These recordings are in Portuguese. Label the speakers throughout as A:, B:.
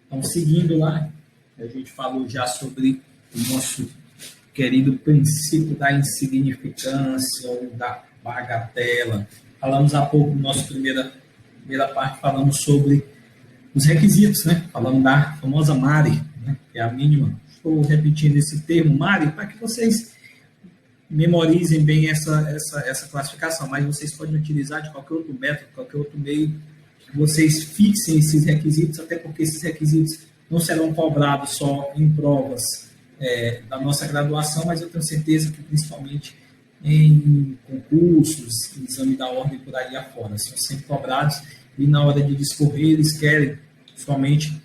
A: Então, seguindo lá, a gente falou já sobre o nosso querido princípio da insignificância ou da bagatela. Falamos há pouco, na nossa primeira parte, falamos sobre os requisitos, né? Falando da famosa MARE, né? Que é a mínima. Estou repetindo esse termo, MARE, para que vocês memorizem bem essa classificação, mas vocês podem utilizar de qualquer outro método, qualquer outro meio, que vocês fixem esses requisitos, até porque esses requisitos não serão cobrados só em provas da nossa graduação, mas eu tenho certeza que principalmente em concursos, exame da ordem por aí afora, são sempre cobrados e na hora de discorrer eles querem, somente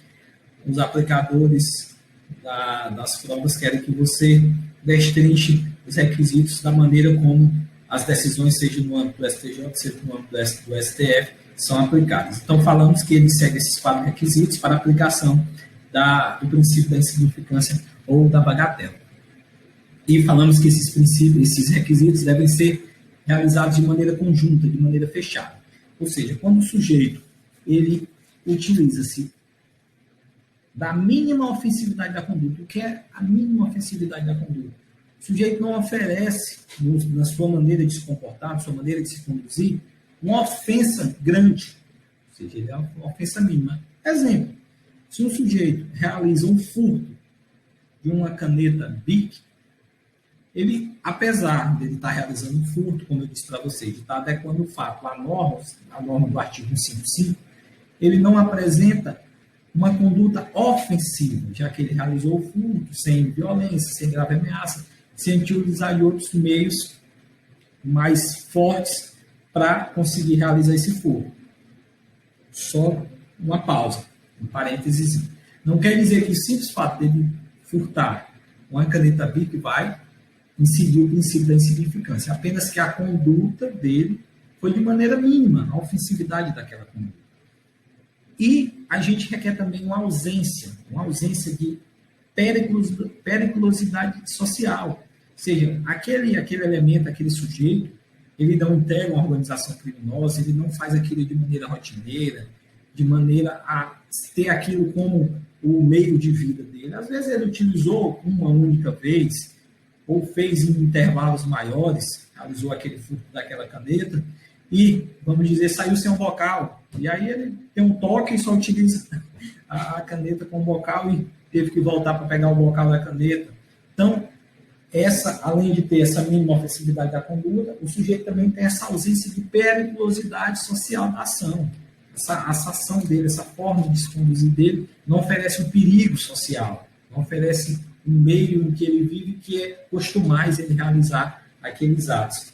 A: os aplicadores das provas querem que você destrinche os requisitos da maneira como as decisões, seja no âmbito do STJ, seja no âmbito do STF, são aplicadas. Então, falamos que ele segue esses 4 requisitos para aplicação do princípio da insignificância ou da bagatela. E falamos que esses princípios, esses requisitos devem ser realizados de maneira conjunta, de maneira fechada. Ou seja, quando o sujeito ele utiliza-se da mínima ofensividade da conduta, o que é a mínima ofensividade da conduta? O sujeito não oferece, na sua maneira de se comportar, na sua maneira de se conduzir, uma ofensa grande, ou seja, ele é uma ofensa mínima. Exemplo, se um sujeito realiza um furto de uma caneta BIC, ele, apesar de ele estar realizando um furto, como eu disse para vocês, de estar adequando o fato à norma do artigo 155, ele não apresenta uma conduta ofensiva, já que ele realizou o furto sem violência, sem grave ameaça, sem utilizar de outros meios mais fortes para conseguir realizar esse furto. Só uma pausa, um parênteses. Não quer dizer que o simples fato dele furtar uma caneta BIC vai incidir o princípio da insignificância, apenas que a conduta dele foi de maneira mínima, a ofensividade daquela conduta. E a gente requer também uma ausência de periculosidade social. Ou seja, aquele elemento, aquele sujeito, ele não integra uma organização criminosa, ele não faz aquilo de maneira rotineira, de maneira a ter aquilo como o meio de vida dele. Às vezes ele utilizou uma única vez, ou fez em intervalos maiores, realizou aquele furto daquela caneta, e, vamos dizer, saiu sem um bocal. E aí ele tem um toque e só utiliza a caneta com o bocal e teve que voltar para pegar o bocal da caneta. Então, além de ter essa mínima ofensividade da conduta, o sujeito também tem essa ausência de periculosidade social da ação. Essa ação dele, essa forma de se conduzir dele, não oferece um perigo social, não oferece um meio em que ele vive que costumais ele realizar aqueles atos.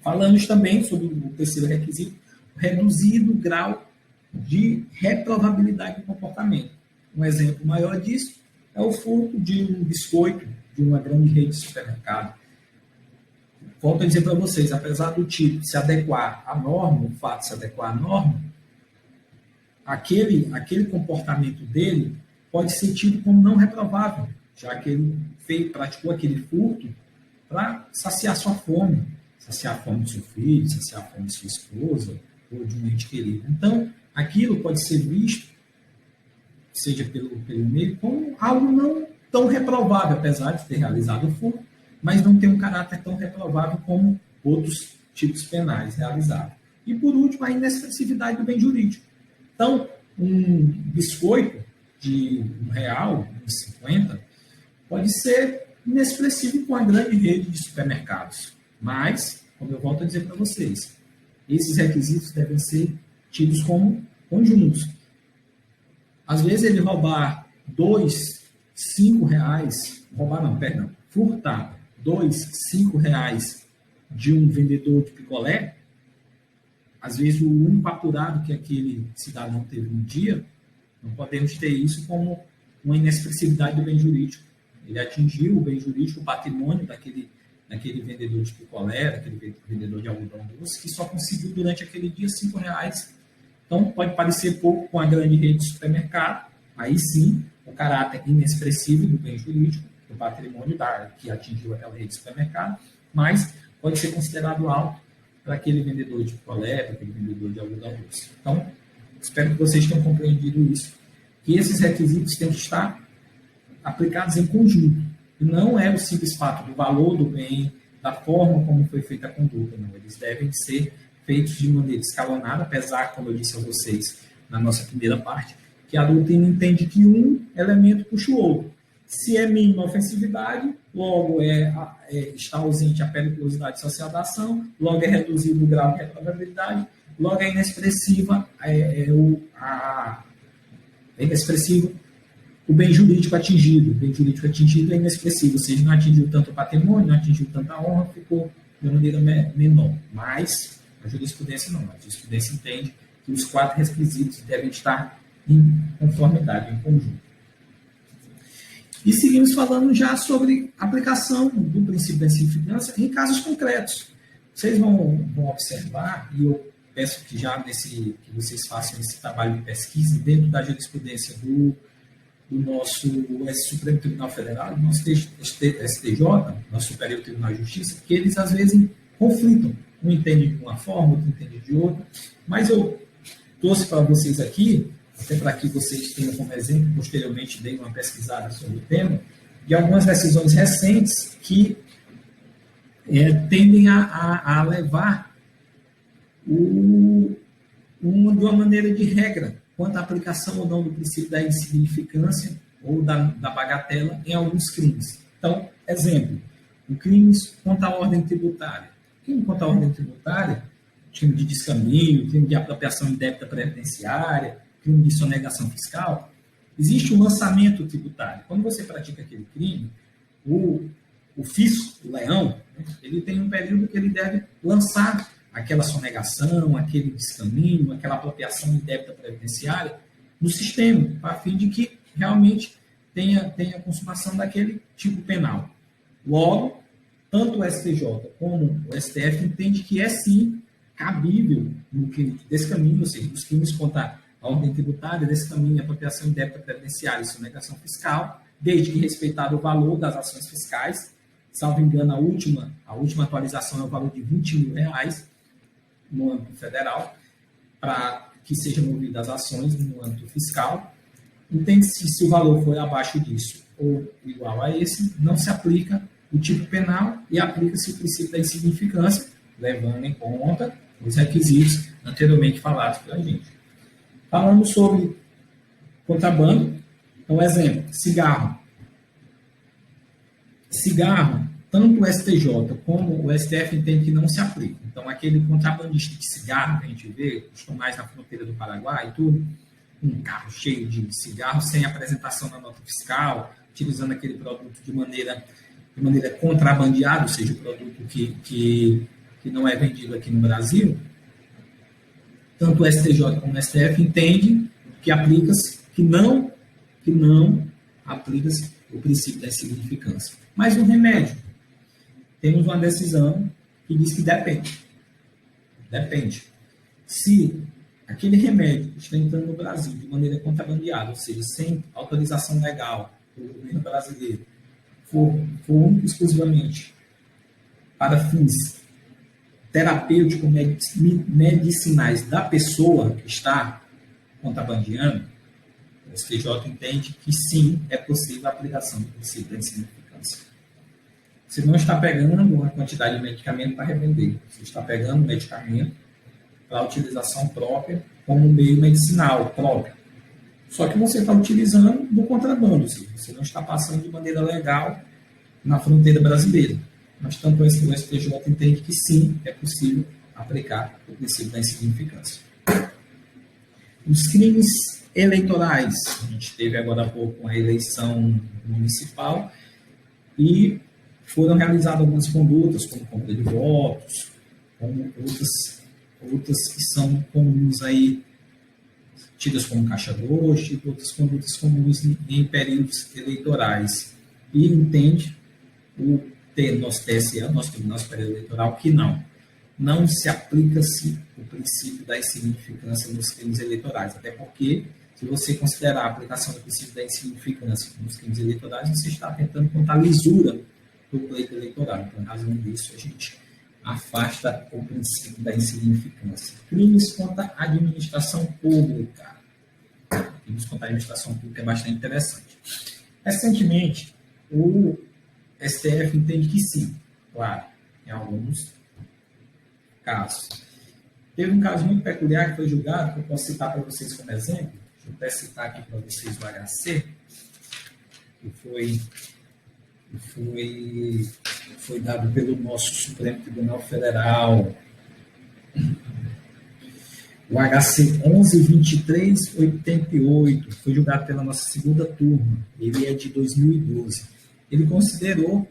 A: Falamos também sobre o terceiro requisito, o reduzido grau de reprovabilidade do comportamento. Um exemplo maior disso é o furto de um biscoito de uma grande rede de supermercado. Volto a dizer para vocês, apesar do tipo se adequar à norma, o fato de se adequar à norma, aquele comportamento dele pode ser tido como não reprovável, já que ele praticou aquele furto para saciar sua fome, saciar a fome do seu filho, saciar a fome de sua esposa ou de um ente querido. Então, aquilo pode ser visto, seja pelo meio, como algo não tão reprovável, apesar de ter realizado o furto, mas não tem um caráter tão reprovável como outros tipos penais realizados. E, por último, a inexpressividade do bem jurídico. Então, um biscoito de R$1, R$1,50, pode ser inexpressivo com a grande rede de supermercados. Mas, como eu volto a dizer para vocês, esses requisitos devem ser tidos como conjuntos. Às vezes ele roubar furtar R$5 de um vendedor de picolé, às vezes o único apurado que aquele cidadão teve no dia, não podemos ter isso como uma inexpressividade do bem jurídico. Ele atingiu o bem jurídico, o patrimônio daquele vendedor de picolé, daquele vendedor de algodão doce, que só conseguiu durante aquele dia R$5. Então, pode parecer pouco com a grande rede de supermercado, aí sim, o caráter inexpressivo do bem jurídico, do patrimônio que atingiu aquela rede de supermercado, mas pode ser considerado alto para aquele vendedor de picolé, para aquele vendedor de algodão doce. Então, espero que vocês tenham compreendido isso, que esses requisitos têm que estar aplicados em conjunto. E não é o simples fato do valor do bem, da forma como foi feita a conduta, não. Eles devem ser feitos de maneira escalonada, apesar, como eu disse a vocês na nossa primeira parte, que a doutrina entende que um elemento puxa o outro. Se é mínima a ofensividade, logo está ausente a periculosidade social da ação, logo é reduzido o grau de reprovabilidade, logo é inexpressiva inexpressivo o bem jurídico atingido. O bem jurídico atingido é inexpressivo, ou seja, não atingiu tanto o patrimônio, não atingiu tanto a honra, ficou de maneira menor. Mas a jurisprudência não. A jurisprudência entende que os 4 requisitos devem estar em conformidade, em conjunto. E seguimos falando já sobre aplicação do princípio da insignificância em casos concretos. Vocês vão observar, e eu peço que já que vocês façam esse trabalho de pesquisa dentro da jurisprudência do nosso Supremo Tribunal Federal, do nosso STJ, nosso Superior Tribunal de Justiça, que eles às vezes conflitam. Um entende de uma forma, outro entende de outra. Mas eu trouxe para vocês aqui, até para que vocês tenham como exemplo, posteriormente dei uma pesquisada sobre o tema, de algumas decisões recentes que tendem a levar de uma maneira de regra quanto à aplicação ou não do princípio da insignificância ou da bagatela em alguns crimes. Então, exemplo, o crime contra a ordem tributária. Crime contra a ordem tributária, crime de descaminho, crime de apropriação indébita previdenciária, crime de sonegação fiscal, existe um lançamento tributário. Quando você pratica aquele crime, o fisco, o leão, né, ele tem um período que ele deve lançar aquela sonegação, aquele descaminho, aquela apropriação indébita previdenciária no sistema, a fim de que realmente tenha a consumação daquele tipo penal. Logo, tanto o STJ como o STF entende que é sim cabível no crime de descaminho, ou seja, os crimes contra a ordem tributária, descaminho, apropriação indébita previdenciária e sonegação fiscal, desde que respeitado o valor das ações fiscais. Salvo engano, a última atualização é o valor de R$20.000 no âmbito federal, para que sejam movidas as ações no âmbito fiscal. Entende-se que se o valor for abaixo disso ou igual a esse, não se aplica o tipo penal e aplica-se o princípio da insignificância, levando em conta os requisitos anteriormente falados pela gente. Falando sobre contrabando, então, exemplo, cigarro. Cigarro, tanto o STJ como o STF entendem que não se aplica. Então, aquele contrabandista de cigarro que a gente vê, estão mais na fronteira do Paraguai e tudo, um carro cheio de cigarro, sem apresentação na nota fiscal, utilizando aquele produto de maneira contrabandeada, ou seja, o produto que não é vendido aqui no Brasil, tanto o STJ como o STF entendem que não aplica-se o princípio da insignificância. Mas um remédio. Temos uma decisão que diz que depende. Depende. Se aquele remédio está entrando no Brasil de maneira contrabandeada, ou seja, sem autorização legal do governo brasileiro, for exclusivamente para fins terapêutico-medicinais da pessoa que está contrabandeando, o STJ entende que sim, é possível a aplicação do princípio da insignificância. Você não está pegando uma quantidade de medicamento para revender, você está pegando medicamento para utilização própria como meio medicinal próprio. Só que você está utilizando do contrabando, ou seja, você não está passando de maneira legal na fronteira brasileira. Mas tanto o STJ entende que sim, é possível aplicar o princípio da insignificância. Os crimes eleitorais. A gente teve agora há pouco uma eleição municipal e foram realizadas algumas condutas, como compra de votos, como outras que são comuns aí, tidas como caixa grossa, e outras condutas comuns em períodos eleitorais. E entende o nosso TSE, nosso Tribunal Superior Eleitoral, que não se aplica-se o princípio da insignificância nos crimes eleitorais, até porque, se você considerar a aplicação do princípio da insignificância nos crimes eleitorais, você está tentando contar a lisura do pleito eleitoral. Então, em razão disso, a gente afasta o princípio da insignificância. Crimes contra a administração pública. e buscar a administração pública é bastante interessante. Recentemente, o STF entende que sim, claro, em alguns casos. Teve um caso muito peculiar que foi julgado, que eu posso citar para vocês como exemplo. Deixa eu até citar aqui para vocês o HC, que foi dado pelo nosso Supremo Tribunal Federal. O HC 11.23.88 foi julgado pela nossa segunda turma. Ele é de 2012. Ele considerou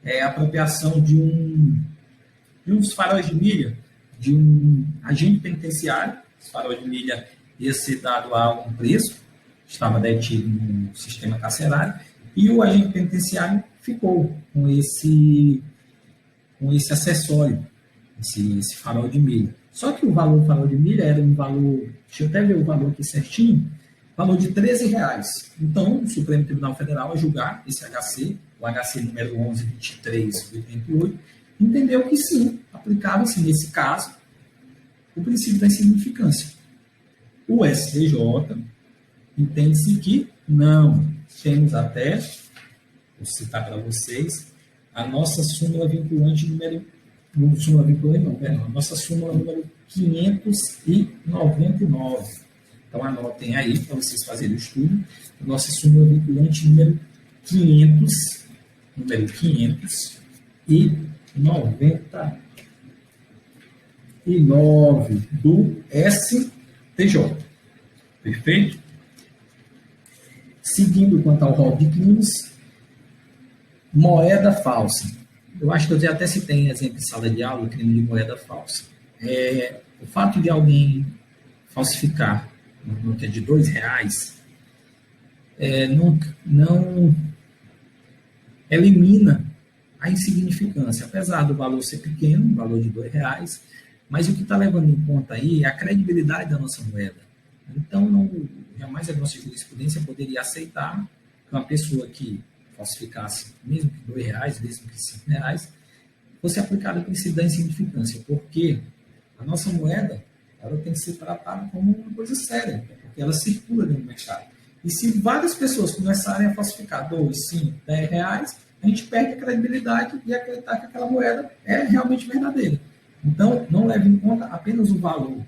A: a apropriação de uns faróis de milha de um agente penitenciário. Esse farol de milha ia ser dado a um preso, estava detido no sistema carcerário, e o agente penitenciário ficou com esse acessório, esse farol de milha. Só que o valor do farol de milha era um valor, deixa eu até ver o valor aqui certinho, valor de R$13. Então, o Supremo Tribunal Federal, ao julgar esse HC, o HC número 11.23.88, entendeu que sim, aplicava-se nesse caso o princípio da insignificância. O STJ entende-se que não. Temos até, vou citar para vocês, a nossa súmula vinculante número a nossa súmula número 599. Então, anotem aí para vocês fazerem o estudo. A nossa súmula vinculante número 599 do STJ. Perfeito? Seguindo quanto ao rol de crimes, moeda falsa. Eu acho que eu já até citei em exemplo em sala de aula o crime de moeda falsa. O fato de alguém falsificar uma nota de R$2 não elimina a insignificância, apesar do valor ser pequeno, o valor de R$2, mas o que está levando em conta aí é a credibilidade da nossa moeda. Então, jamais a nossa jurisprudência poderia aceitar que uma pessoa que falsificasse, mesmo que R$2, mesmo que R$5, fosse aplicado o princípio da insignificância, porque a nossa moeda ela tem que ser tratada como uma coisa séria, porque ela circula dentro do mercado. E se várias pessoas começarem a falsificar R$2, R$5, R$10, a gente perde a credibilidade e acreditar que aquela moeda é realmente verdadeira. Então, não leve em conta apenas o valor,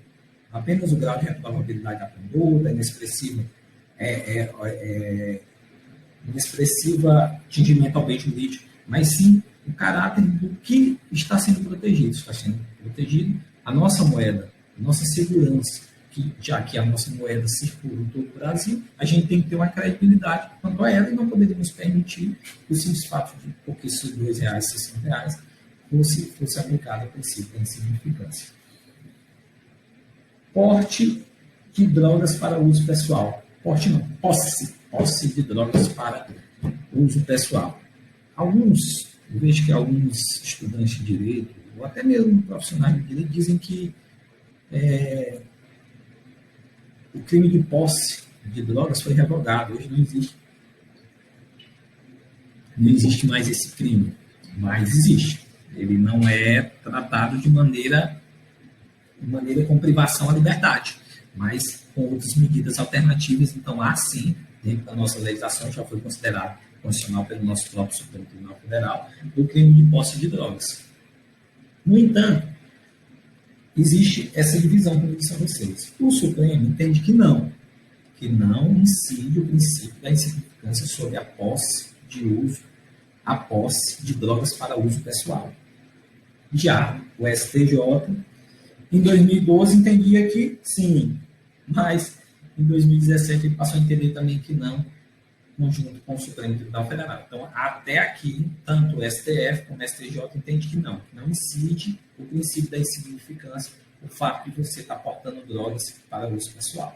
A: apenas o grau de reprovabilidade da conduta, inexpressiva atingimento ao bem jurídico, mas sim o caráter do que está sendo protegido. Está sendo protegido a nossa moeda, a nossa segurança, que já que a nossa moeda circula em todo o Brasil, a gente tem que ter uma credibilidade quanto a ela e não poderíamos permitir que o simples fato de porque esses R$2, R$5 fosse aplicado a princípio da insignificância. Porte de drogas para uso pessoal. Porte não, posse de drogas para uso pessoal. Eu vejo que alguns estudantes de direito, ou até mesmo profissionais de direito, dizem que o crime de posse de drogas foi revogado. Hoje não existe mais esse crime, mas existe. Ele não é tratado de maneira com privação à liberdade, mas com outras medidas alternativas. Então, há sim, dentro da nossa legislação, já foi considerado constitucional pelo nosso próprio Supremo Tribunal Federal, o crime de posse de drogas. No entanto, existe essa divisão, como eu disse a vocês. O Supremo entende que não incide o princípio da insignificância sobre a posse de drogas para uso pessoal. Já o STJ, em 2012, entendia que sim, mas em 2017 ele passou a entender também que não, junto com o Supremo Tribunal Federal. Então, até aqui, tanto o STF como o STJ entende que não incide o princípio da insignificância, o fato de você estar portando drogas para uso pessoal.